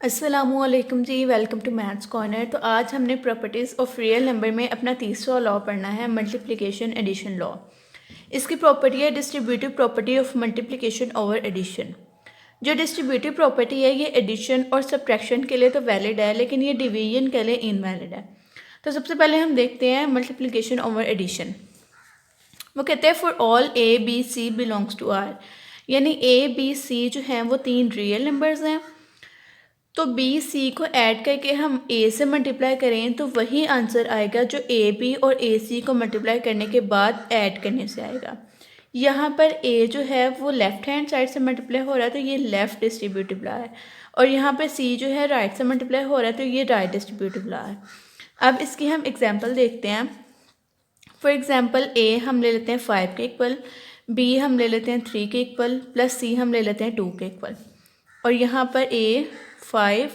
अस्सलामुअलैकुम जी, welcome to maths corner. तो आज हमने प्रॉपर्टीज़ ऑफ रियल नंबर में अपना तीसरा लॉ पढ़ना है, मल्टीप्लिकेशन एडिशन लॉ। इसकी प्रॉपर्टी है distributive property of multiplication over addition. जो डिस्ट्रीब्यूटिव प्रॉपर्टी है ये एडिशन और सब्ट्रैक्शन के लिए तो वैलिड है, लेकिन ये डिवीजन के लिए इनवैलिड है। तो सबसे पहले हम देखते हैं मल्टीप्लिकेशन ओवर एडिशन। वो कहते हैं for all A B C belongs to R, यानी ए बी सी जो हैं वो तीन रियल नंबर्स हैं। तो बी सी को ऐड करके हम ए से मल्टीप्लाई करें तो वही आंसर आएगा जो ए बी और ए सी को मल्टीप्लाई करने के बाद ऐड करने से आएगा। यहाँ पर ए जो है वो लेफ़्ट हैंड साइड से मल्टीप्लाई हो रहा है तो ये लेफ़्ट डिस्ट्रीब्यूटिव लॉ है, और यहाँ पर सी जो है राइट से मल्टीप्लाई हो रहा है तो ये राइट डिस्ट्रीब्यूटिव लॉ है। अब इसकी हम एग्जाम्पल देखते हैं। फॉर एग्ज़ाम्पल ए हम ले लेते हैं 5 के इक्वल, बी हम ले लेते हैं 3 के इक्वल, प्लस सी हम ले लेते हैं 2 के इक्वल। और यहाँ पर ए 5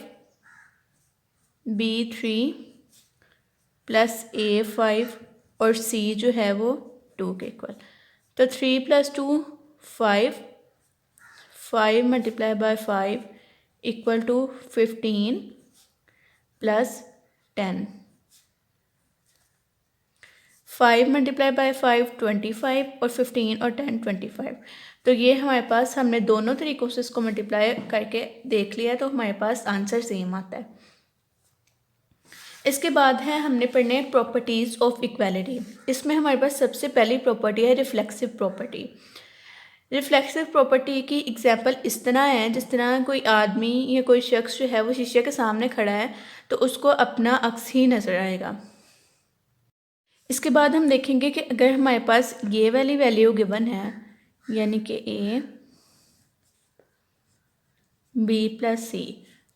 बी 3 प्लस ए 5 और सी जो है वो 2 के इक्वल। तो 3 + 2 5, 5 multiply by 5 equal to 15 plus 10। 5 multiply by 5 25 और 15 और 10 25। तो ये हमारे पास, हमने दोनों तरीक़ों से इसको मल्टीप्लाई करके देख लिया तो हमारे पास आंसर सेम आता है। इसके बाद है हमने पढ़ने प्रॉपर्टीज़ ऑफ इक्वालिटी। इसमें हमारे पास सबसे पहली प्रॉपर्टी है रिफ्लेक्सिव प्रॉपर्टी। रिफ्लेक्सिव प्रॉपर्टी की एग्जांपल इस तरह है, जिस तरह कोई आदमी या कोई शख्स जो है वो शीशे के सामने खड़ा है तो उसको अपना अक्स ही नज़र आएगा। इसके बाद हम देखेंगे कि अगर हमारे पास ये वाली वैल्यू गिवन है, यानी कि ए बी प्लस सी,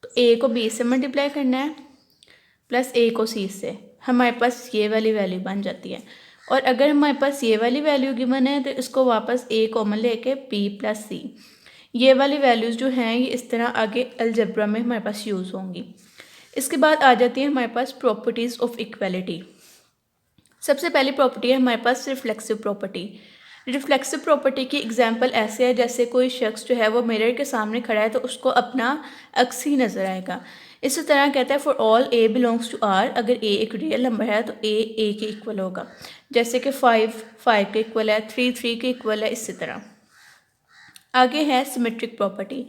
तो ए को बी से मल्टीप्लाई करना है प्लस ए को सी से, हमारे पास ये वाली वैल्यू बन जाती है। और अगर हमारे पास ये वाली वैल्यू गिवन है तो इसको वापस ए कॉमन लेके बी प्लस सी, ये वाली वैल्यूज़ जो हैं ये इस तरह आगे अलजेब्रा में हमारे पास यूज़ होंगी। इसके बाद आ जाती है हमारे पास प्रॉपर्टीज़ ऑफ इक्वालिटी। सबसे पहली प्रॉपर्टी है हमारे पास रिफ्लेक्सिव प्रॉपर्टी। रिफ्लेक्सिव प्रॉपर्टी की एग्जांपल ऐसे है जैसे कोई शख्स जो है वो मिरर के सामने खड़ा है तो उसको अपना अक्स ही नज़र आएगा। इसी तरह कहता है for all a belongs to R, अगर ए एक रियल नंबर है तो ए के इक्वल होगा। जैसे कि 5 5 के इक्वल है, 3 3 के इक्वल है। इसी तरह आगे है सिमेट्रिक प्रॉपर्टी।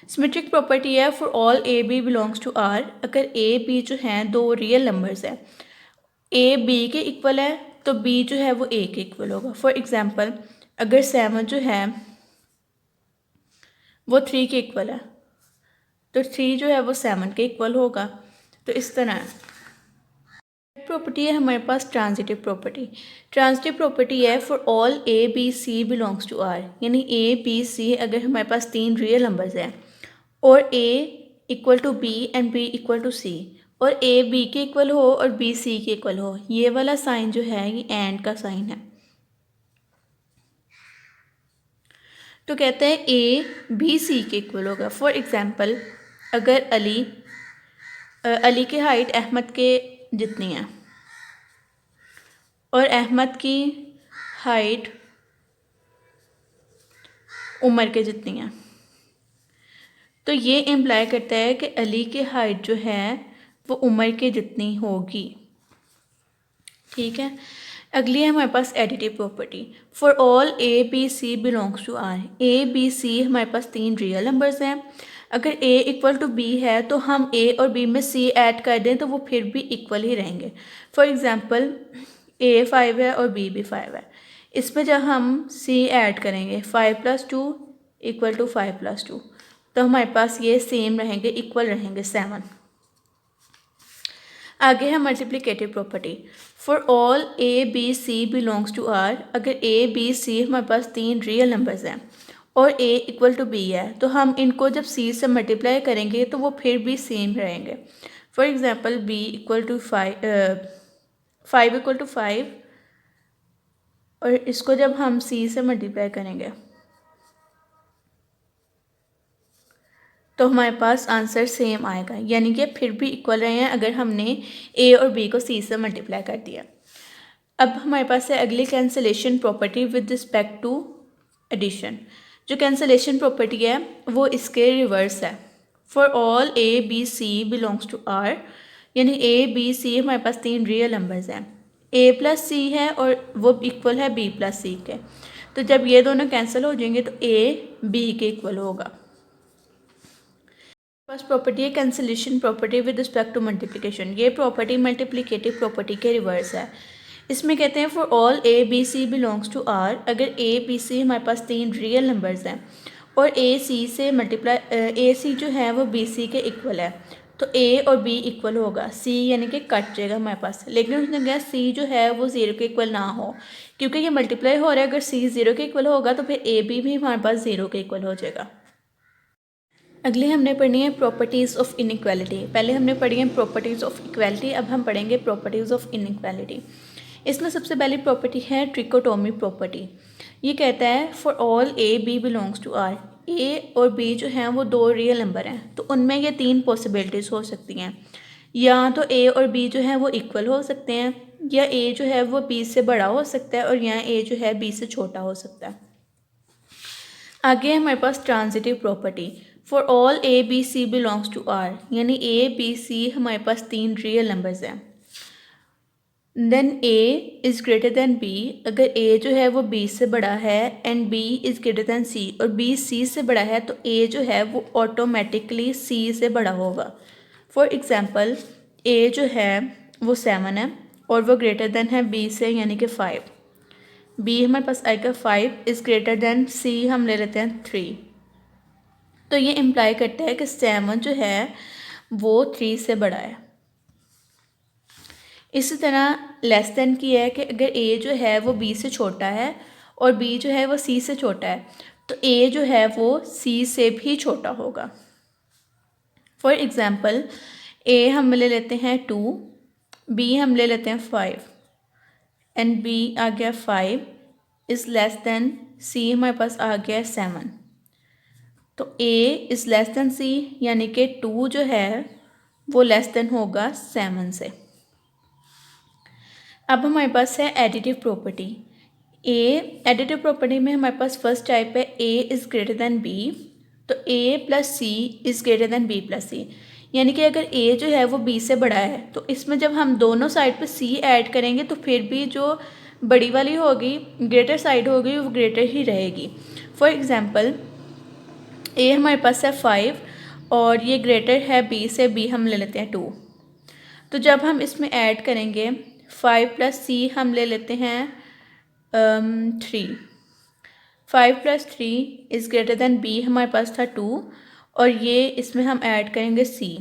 सिमेट्रिक प्रॉपर्टी है for all A B belongs to R, अगर ए बी जो हैं दो रियल नंबर्स हैं, ए बी के इक्वल है तो बी जो है वो ए के इक्वल होगा। फॉर एग्ज़ाम्पल अगर 7 जो है वो 3 के इक्वल है तो 3 जो है वो 7 के इक्वल होगा। तो इस तरह प्रॉपर्टी है हमारे पास ट्रांजिटिव प्रॉपर्टी। ट्रांजिटिव प्रॉपर्टी है for all A B C belongs to R, यानी ए बी सी अगर हमारे पास तीन रियल नंबर्स हैं और A equal to B and B equal to C, और ए बी के इक्वल हो और बी सी के इक्वल हो, ये वाला साइन जो है ये एंड का साइन है। तो कहते हैं ए बी सी के इक्वल होगा। फॉर एग्ज़ाम्पल अगर अली की हाइट अहमद के जितनी है और अहमद की हाइट उमर के जितनी है, तो ये इम्प्लाई करता है कि अली की हाइट जो है वो उमर के जितनी होगी। ठीक है। अगली है हमारे पास additive property. For all A B C belongs to R, A B C हमारे पास तीन रियल नंबर्स हैं। अगर ए इक्वल टू बी है तो हम ए और बी में सी ऐड कर दें तो वो फिर भी इक्वल ही रहेंगे। फॉर एग्ज़ाम्पल ए 5 है और बी भी 5 है, इसमें जब हम सी ऐड करेंगे 5 + 2 = 5 + 2, तो हमारे पास ये सेम रहेंगे, इक्वल रहेंगे 7। आगे है multiplicative property. For all A B C belongs to R, अगर ए बी सी हमारे पास तीन रियल नंबर्स हैं और ए इक्वल टू बी है तो हम इनको जब सी से मल्टीप्लाई करेंगे तो वो फिर भी सेम रहेंगे। For example b equal to 5 = 5, और इसको जब हम सी से मल्टीप्लाई करेंगे तो हमारे पास आंसर सेम आएगा, यानी कि फिर भी इक्वल रहे हैं अगर हमने ए और बी को सी से मल्टीप्लाई कर दिया। अब हमारे पास है अगली cancellation property with respect to addition. जो कैंसलेशन प्रॉपर्टी है वो इसके रिवर्स है। For all A B C belongs to R, यानी ए बी सी हमारे पास 3 रियल नंबर्स हैं, ए प्लस सी है और वो इक्वल है बी प्लस सी के। तो जब ये दोनों कैंसिल हो जाएंगे तो ए बी के इक्वल होगा। फर्स्ट प्रॉपर्टी है cancellation property with respect to multiplication. ये प्रॉपर्टी मल्टीप्लिकेटिव प्रॉपर्टी के रिवर्स है। इसमें कहते हैं for all A B C belongs to R, अगर ए बी सी हमारे पास 3 रियल नंबर्स हैं और ए सी से ए सी जो है वो बी सी के इक्वल है, तो ए और बी इक्वल होगा, सी यानी कि कट जाएगा हमारे पास। लेकिन उसने कहा सी जो है वो 0 के इक्वल ना हो, क्योंकि ये मल्टीप्लाई हो रहा है। अगर सी 0 के इक्वल होगा तो फिर ए बी भी हमारे पास 0 के इक्वल हो जाएगा। अगले हमने पढ़नी है प्रॉपर्टीज़ ऑफ इनइक्वालिटी। पहले हमने पढ़ी है प्रॉपर्टीज़ ऑफ इक्वालिटी, अब हम पढ़ेंगे प्रॉपर्टीज़ ऑफ इनइक्वालिटी। इसमें सबसे पहली प्रॉपर्टी है ट्रिकोटोमी प्रॉपर्टी। ये कहता है for all A B belongs to R, A और बी जो हैं वो 2 रियल नंबर हैं, तो उनमें ये 3 पॉसिबिलिटीज़ हो सकती हैं। या तो ए और बी जो है वो इक्वल हो सकते हैं, या ए जो है वो बी से बड़ा हो सकता है, और या ए जो है बी से छोटा हो सकता है। आगे हमारे पास transitive property for all A B C belongs to R, यानी ए बी सी हमारे पास 3 रियल नंबर्स हैं। Then A is greater than B, अगर ए जो है वो बी से बड़ा है and B is greater than C, और बी सी से बड़ा है, तो ए जो है वो ऑटोमेटिकली सी से बड़ा होगा। फॉर एग्ज़ाम्पल ए जो है वो 7 है और वो ग्रेटर दैन है बी से, यानी कि 5। बी हमारे पास आएगा 5 इज़ ग्रेटर दैन सी, हम ले लेते हैं 3। तो ये इम्प्लाई करता है कि 7 जो है वो 3 से बड़ा है। इसी तरह लेस देन की है कि अगर ए जो है वो बी से छोटा है और बी जो है वो सी से छोटा है, तो ए जो है वो सी से भी छोटा होगा। फॉर एग्ज़ाम्पल ए हम ले लेते हैं 2, बी हम ले लेते हैं 5 एंड बी आ गया 5 इज़ लेस देन सी, हमारे पास आ गया 7। तो ए इज़ लेस देन सी, यानी कि 2 जो है वो लेस देन होगा 7 से। अब हमारे पास है एडिटिव प्रॉपर्टी। एडिटिव प्रॉपर्टी में हमारे पास फर्स्ट टाइप है A is greater than B, तो A plus C is greater than B plus C, यानी कि अगर ए जो है वो बी से बड़ा है तो इसमें जब हम दोनों साइड पे सी ऐड करेंगे तो फिर भी जो बड़ी वाली होगी, ग्रेटर साइड होगी, वो ग्रेटर ही रहेगी। फॉर एग्ज़ाम्पल ए हमारे पास है 5 और ये ग्रेटर है बी से, बी हम ले लेते हैं 2। तो जब हम इसमें ऐड करेंगे 5 प्लस सी हम ले लेते हैं 3। 5 plus 3 is greater than b, हमारे पास था 2 और ये इसमें हम ऐड करेंगे सी।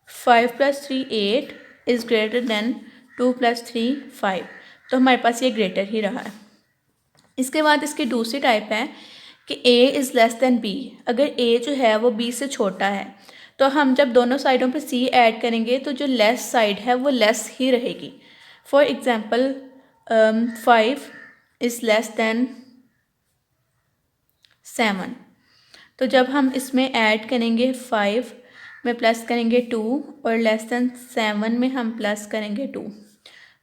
5 plus 3 8 is greater then 2 plus 3 5, तो हमारे पास ये ग्रेटर ही रहा है। इसके बाद इसकी दूसरी टाइप है कि a is less than B, अगर ए जो है वो बी से छोटा है तो हम जब दोनों साइडों पे सी ऐड करेंगे तो जो लेस साइड है वो लेस ही रहेगी। For example 5 is less then 7, तो जब हम इसमें ऐड करेंगे 5 में प्लस करेंगे 2 और लेस दैन 7 में हम प्लस करेंगे 2,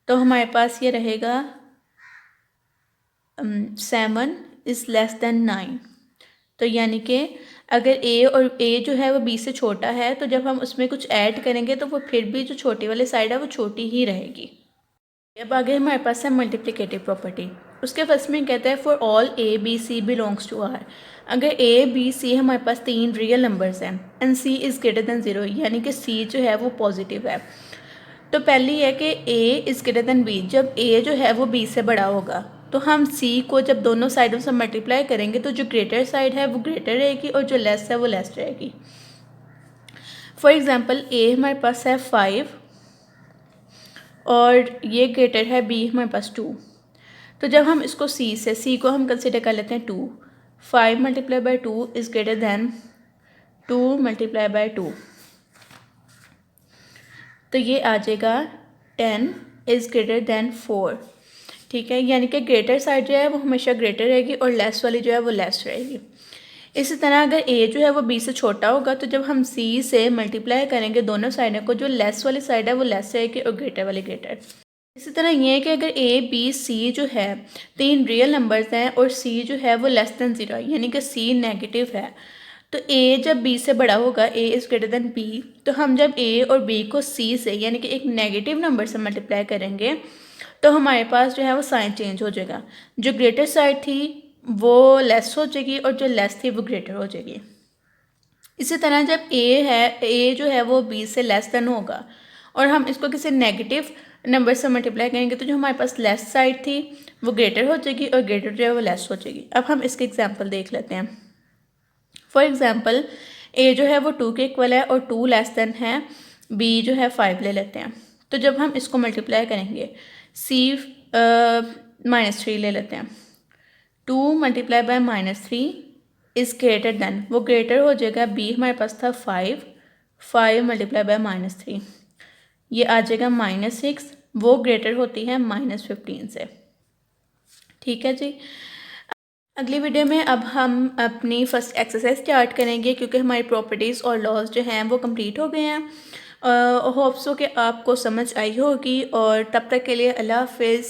तो हमारे पास ये रहेगा 7 इज़ लेस दैन 9। तो यानी कि अगर ए जो है वो बी से छोटा है तो जब हम उसमें कुछ ऐड करेंगे तो वो फिर भी जो छोटी वाली साइड है वो छोटी ही रहेगी। अब आगे हमारे पास है मल्टीप्लिकेटिव प्रॉपर्टी। उसके फर्स्ट में कहता है for all A B C belongs to R, अगर ए बी सी हमारे पास 3 रियल नंबर्स हैं and c is greater than 0, यानी कि सी जो है वो पॉजिटिव है। तो पहली है कि a is greater than b, जब ए जो है वो बी से बड़ा होगा तो हम सी को जब दोनों साइडों से मल्टीप्लाई करेंगे तो जो ग्रेटर साइड है वो ग्रेटर रहेगी और जो लेस है वो लेस रहेगी। फॉर एग्ज़ाम्पल ए हमारे पास है 5 और ये ग्रेटर है बी हमारे पास 2, तो जब हम इसको सी को हम कंसिडर कर लेते हैं 2, 5 multiply by 2 is greater then 2 multiply by 2, तो ये आ जाएगा 10 इज़ ग्रेटर दैन 4। ठीक है, यानी कि ग्रेटर साइड जो है वो हमेशा ग्रेटर रहेगी और लेस वाली जो है वो लेस रहेगी। इसी तरह अगर ए जो है वो बी से छोटा होगा तो जब हम सी से मल्टीप्लाई करेंगे दोनों साइडों को, जो लेस वाली साइड है वो लेस रहेगी और ग्रेटर वाली ग्रेटर। इसी तरह ये है कि अगर ए बी सी जो है 3 रियल नंबर्स हैं और सी जो है वो लेस दैन 0 है, यानी कि सी नेगेटिव है, तो ए जब बी से बड़ा होगा, a is greater than b, तो हम जब ए और बी को सी से यानी कि एक नेगेटिव नंबर से मल्टीप्लाई करेंगे तो हमारे पास जो है वो साइन चेंज हो जाएगा। जो ग्रेटर साइड थी वो लेस हो जाएगी और जो लेस थी वो ग्रेटर हो जाएगी। इसी तरह जब ए जो है वो बी से लेस देन होगा और हम इसको किसी नेगेटिव नंबर से मल्टीप्लाई करेंगे तो जो हमारे पास लेस साइड थी वो ग्रेटर हो जाएगी और ग्रेटर जो है वो लेस हो जाएगी। अब हम इसके एग्जांपल देख लेते हैं। फॉर एग्जांपल ए जो है वो 2 के इक्वल है और 2 लेस देन है, बी जो है 5 ले लेते हैं। तो जब हम इसको मल्टीप्लाई करेंगे सी -3 ले लेते हैं, 2 multiply by -3 is greater then, वो ग्रेटर हो जाएगा, बी हमारे पास था 5 मल्टीप्लाई बाय -3 ये आ जाएगा -6, वो ग्रेटर होती है -15 से। ठीक है जी। अगली वीडियो में अब हम अपनी फर्स्ट एक्सरसाइज स्टार्ट करेंगे क्योंकि हमारी प्रॉपर्टीज़ और लॉज जो हैं वो कंप्लीट हो गए हैं। होप्स हो कि आपको समझ आई होगी और तब तक के लिए अल्लाह हाफिज़।